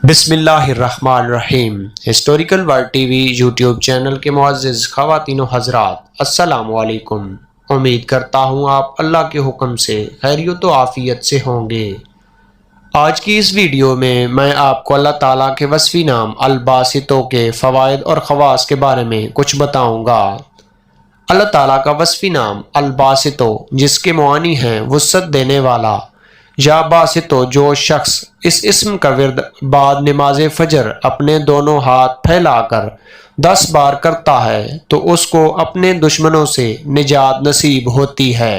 بسم اللہ الرحمن الرحیم۔ Historical world T V YouTube channel کے معزز خواتین و حضرات، السلام علیکم۔ امید کرتا ہوں آپ اللہ کے حکم سے خیریت و عافیت سے ہوں گے۔ آج کی اس ویڈیو میں آپ کو اللہ تعالیٰ کے وصفی نام الباسطوں کے فوائد اور خواص کے بارے میں کچھ بتاؤں گا۔ اللہ تعالیٰ کا وصفی نام الباسطوں، جس کے معنی ہیں وسعت دینے والا یا باسطو، جو شخص اس اسم کا ورد بعد نماز فجر اپنے دونوں ہاتھ پھیلا کر 10 بار کرتا ہے تو اس کو اپنے دشمنوں سے نجات نصیب ہوتی ہے۔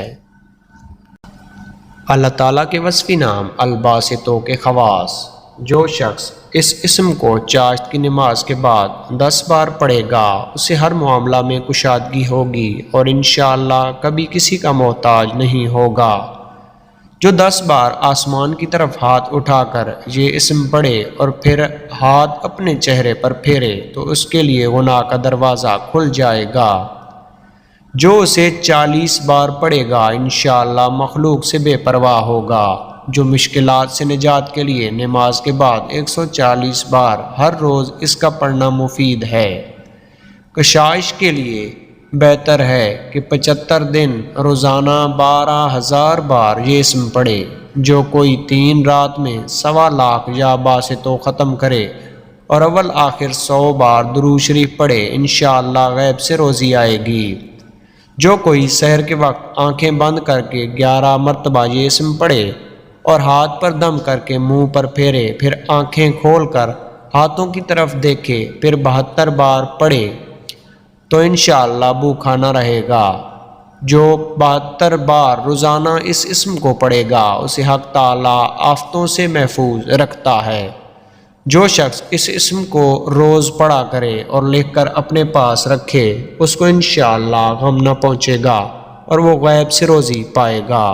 اللہ تعالیٰ کے وصفی نام الباسطوں کے خواص: جو شخص اس اسم کو چاشت کی نماز کے بعد 10 بار پڑھے گا، اسے ہر معاملہ میں کشادگی ہوگی اور انشاءاللہ کبھی کسی کا محتاج نہیں ہوگا۔ جو 10 بار آسمان کی طرف ہاتھ اٹھا کر یہ اسم پڑھے اور پھر ہاتھ اپنے چہرے پر پھیرے تو اس کے لیے گناہ کا دروازہ کھل جائے گا۔ جو اسے 40 بار پڑھے گا انشاءاللہ مخلوق سے بے پرواہ ہوگا۔ جو مشکلات سے نجات کے لیے نماز کے بعد 140 بار ہر روز اس کا پڑھنا مفید ہے۔ کشائش کے لیے بہتر ہے کہ 75 دن روزانہ 12,000 بار یہ اسم پڑھے۔ جو کوئی 3 رات میں 1.25 لاکھ یا باسطوں ختم کرے اور اول آخر 100 بار درود شریف پڑھے، انشاءاللہ غیب سے روزی آئے گی۔ جو کوئی سحر کے وقت آنکھیں بند کر کے 11 مرتبہ یہ اسم پڑھے اور ہاتھ پر دم کر کے منہ پر پھیرے، پھر آنکھیں کھول کر ہاتھوں کی طرف دیکھے، پھر 72 بار پڑھے تو انشاءاللہ بھوکا نہ رہے گا۔ جو 72 بار روزانہ اس اسم کو پڑھے گا اسے حق تعالیٰ آفتوں سے محفوظ رکھتا ہے۔ جو شخص اس اسم کو روز پڑھا کرے اور لکھ کر اپنے پاس رکھے، اس کو انشاءاللہ غم نہ پہنچے گا اور وہ غیب سے روزی پائے گا۔